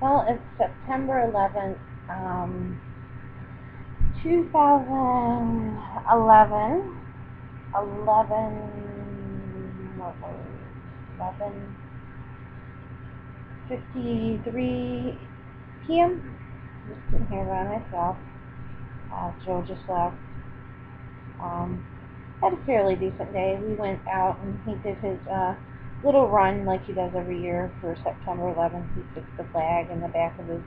Well, it's September 11th, 2011, 11:53 p.m. Just sitting here by myself. Joe just left. Um, had a fairly decent day. We went out and he did his little run like he does every year for September 11th. He sticks the flag in the back of his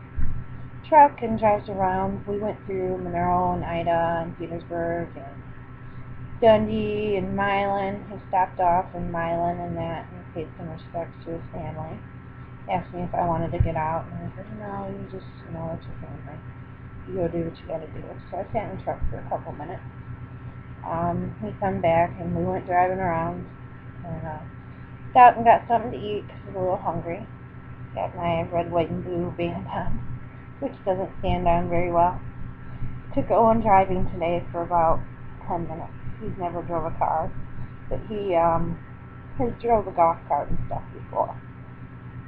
truck and drives around. We went through Monroe and Ida and Petersburg and Dundee and Milan. He stopped off in Milan and that and paid some respects to his family. Asked me if I wanted to get out, and I said, no, you just, it's your family. You go do what you gotta do. So I sat in the truck for a couple minutes. He come back and we went driving around and stopped and got something to eat because I was a little hungry. Got my red, white, and blue band on, which doesn't stand on very well. Took Owen driving today for about 10 minutes. He's never drove a car, but he has drove a golf cart and stuff before.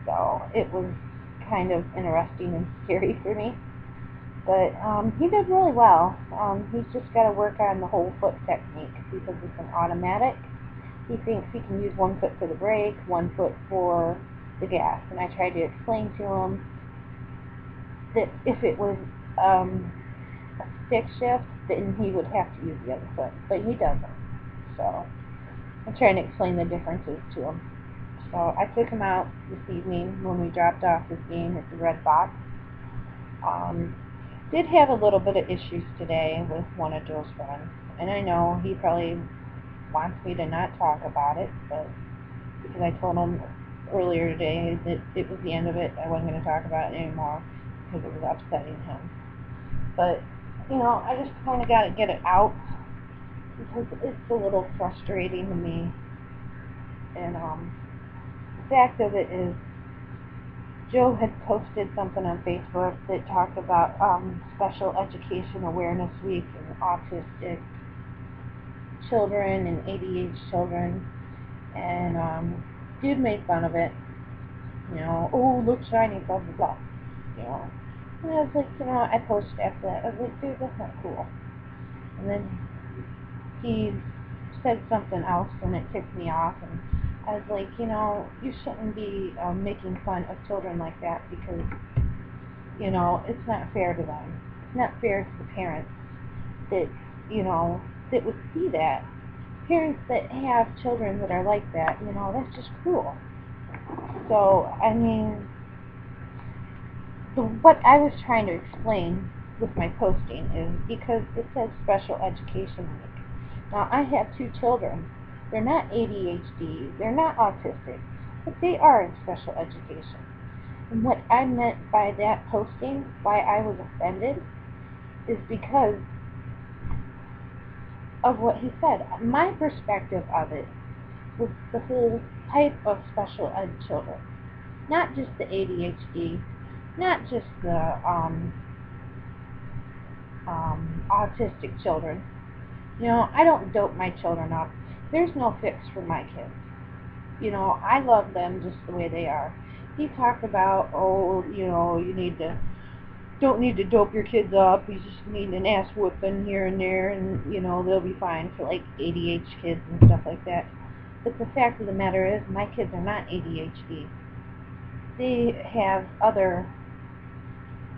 So it was kind of interesting and scary for me. But he did really well. He's just got to work on the whole foot technique because it's an automatic. He thinks he can use one foot for the brake, one foot for the gas. And I tried to explain to him that if it was a stick shift, then he would have to use the other foot. But he doesn't. So I'm trying to explain the differences to him. So I took him out this evening when we dropped off his game at the Red Box. Did have a little bit of issues today with one of Joe's friends, and I know he probably wants me to not talk about it, but because I told him earlier today that it was the end of it, I wasn't going to talk about it anymore because it was upsetting him. But I just kind of got to get it out because it's a little frustrating to me. And the fact of it is, Joe had posted something on Facebook that talked about Special Education Awareness Week and autistic children and ADHD children, and dude made fun of it. Oh, look shiny, blah blah blah. And I was like, I posted after that. I was like, dude, that's not cool. And then he said something else, and it ticked me off, and I was like, you shouldn't be making fun of children like that because, it's not fair to them. It's not fair to the parents that, that would see that. Parents that have children that are like that, that's just cruel. So, what I was trying to explain with my posting is because it says Special Education Week. Now, I have 2 children. They're not ADHD, they're not autistic, but they are in special education. And what I meant by that posting, why I was offended, is because of what he said. My perspective of it was the whole type of special ed children. Not just the ADHD, not just the autistic children. I don't dope my children up. There's no fix for my kids. I love them just the way they are. He talked about, you don't need to dope your kids up. You just need an ass whooping here and there, and they'll be fine for like ADHD kids and stuff like that. But the fact of the matter is, my kids are not ADHD. They have other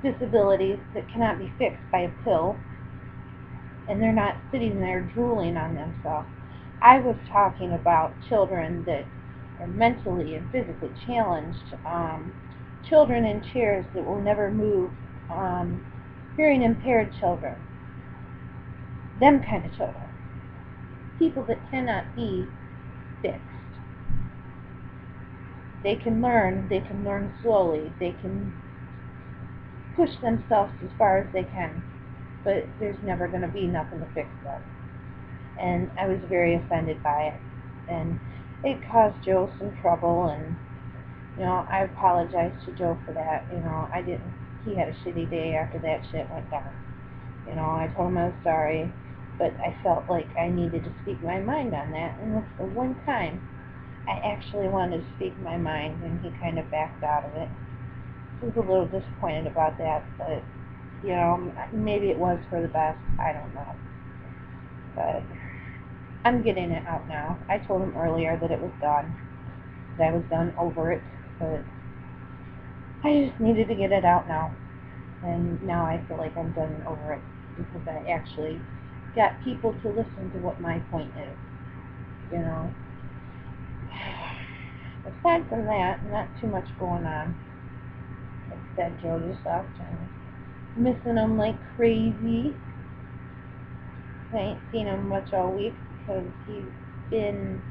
disabilities that cannot be fixed by a pill, and they're not sitting there drooling on themselves. I was talking about children that are mentally and physically challenged, children in chairs that will never move, hearing impaired children, them kind of children, people that cannot be fixed. They can learn slowly, they can push themselves as far as they can, but there's never going to be nothing to fix them. And I was very offended by it, and it caused Joe some trouble, and I apologized to Joe for that. He had a shitty day after that shit went down. I told him I was sorry, but I felt like I needed to speak my mind on that, and it's the one time I actually wanted to speak my mind, and he kind of backed out of it. was a little disappointed about that, but, you know, maybe it was for the best. I don't know. But I'm getting it out now. I told him earlier that it was done, that I was done over it, but I just needed to get it out now. And now I feel like I'm done and over it, because I actually got people to listen to what my point is, you know. Aside from that, not too much going on. Like I said, Joe just left, and missing him like crazy. I ain't seen him much all week because he's been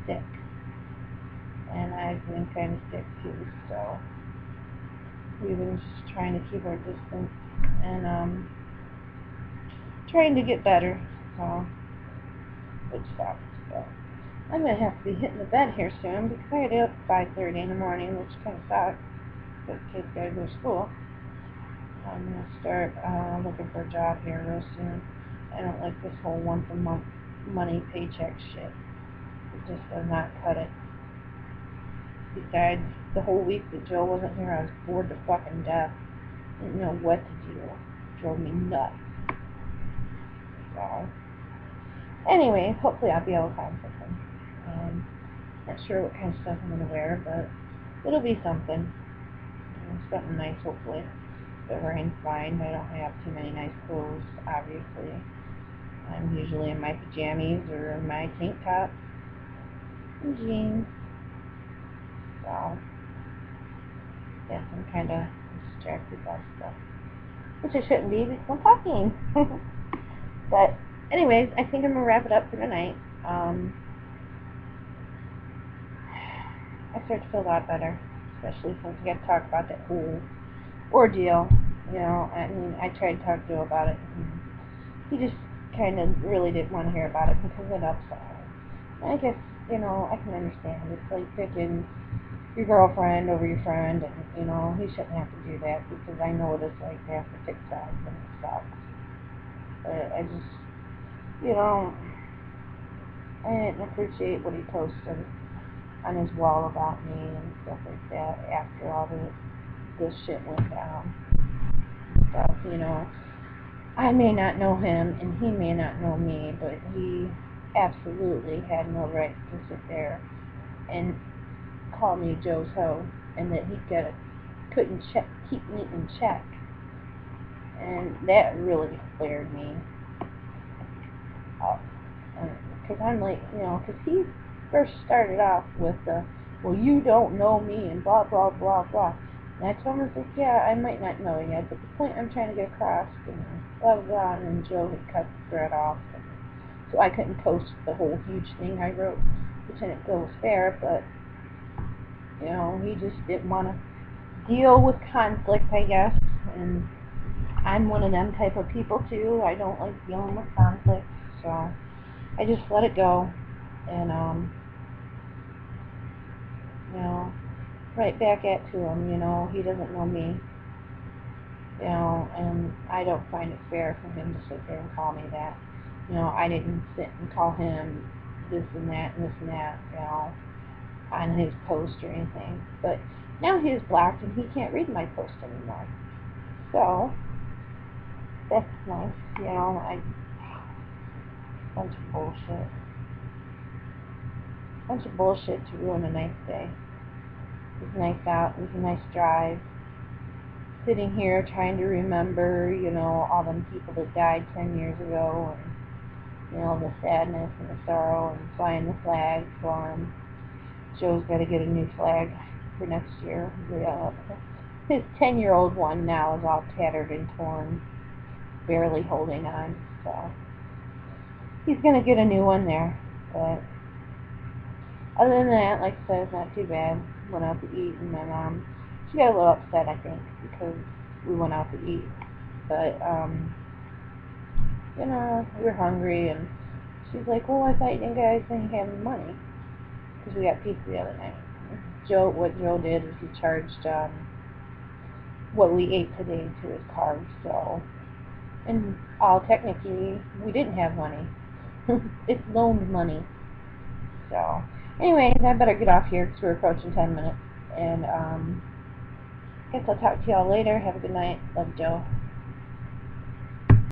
sick, and I've been kind of sick too, so we've been just trying to keep our distance and trying to get better, so which sucks. So I'm gonna have to be hitting the bed here soon because I get up at 5:30 in the morning, which kind of sucks because kids gotta go to school. I'm gonna start looking for a job here real soon. I don't like this whole once a month money paycheck shit. It just does not cut it. Besides, the whole week that Joe wasn't here, I was bored to fucking death. Didn't know what to do. Drove me nuts. So, anyway, hopefully I'll be able to find something. Not sure what kind of stuff I'm gonna wear, but it'll be something. Something nice, hopefully. The rain's fine. I don't have too many nice clothes, obviously. I'm usually in my pajamas or my tank top and jeans. So, yes, I'm kind of distracted by stuff. Which I shouldn't be because I'm talking. But, anyways, I think I'm going to wrap it up for tonight. I start to feel a lot better, especially since we got to talk about that whole ordeal. You know, I mean, I tried to talk to Joe about it, and he just kind of really didn't want to hear about it because it upset him. And I guess, you know, I can understand. It's like picking your girlfriend over your friend, and, you know, he shouldn't have to do that because I know what it's like to have to pick sides, and it sucks. But I just, you know, I didn't appreciate what he posted on his wall about me and stuff like that after all this shit went down. Stuff, you know. I may not know him and he may not know me, but he absolutely had no right to sit there and call me Joe's hoe, and that he couldn't keep me in check. And that really flared me up. Because I'm like, you know, because he first started off with the, well, you don't know me, and blah, blah, blah, blah. And I told him, I said, yeah, I might not know you, but the point I'm trying to get across, and blah, blah, blah. And then Joe had cut the thread off. So I couldn't post the whole huge thing I wrote, which I didn't feel was fair, but, you know, he just didn't want to deal with conflict, I guess. And I'm one of them type of people, too. I don't like dealing with conflict, so I just let it go. And, you know, right back at to him, you know, he doesn't know me, you know, and I don't find it fair for him to sit there and call me that. You know, I didn't sit and call him this and that and this and that, you know, on his post or anything. But now he's blocked and he can't read my post anymore. So, that's nice, you know, bunch of bullshit. Bunch of bullshit to ruin a nice day. It was nice out, it was a nice drive. Sitting here trying to remember, you know, all them people that died 10 years ago, and, you know, the sadness and the sorrow, and flying the flag for him. Joe's got to get a new flag for next year. His 10-year-old one now is all tattered and torn, barely holding on, so he's going to get a new one there. But other than that, like I said, it's not too bad. Went out to eat, and my mom, she got a little upset, I think, because we went out to eat. But, you know, we were hungry, and she's like, well, I thought you guys didn't have any money, because we got pizza the other night. What Joe did is he charged what we ate today to his card, so, and all technically, we didn't have money. It's loaned money. So, anyways, I better get off here because we're approaching 10 minutes. And guess I'll talk to y'all later. Have a good night. Love, Joe.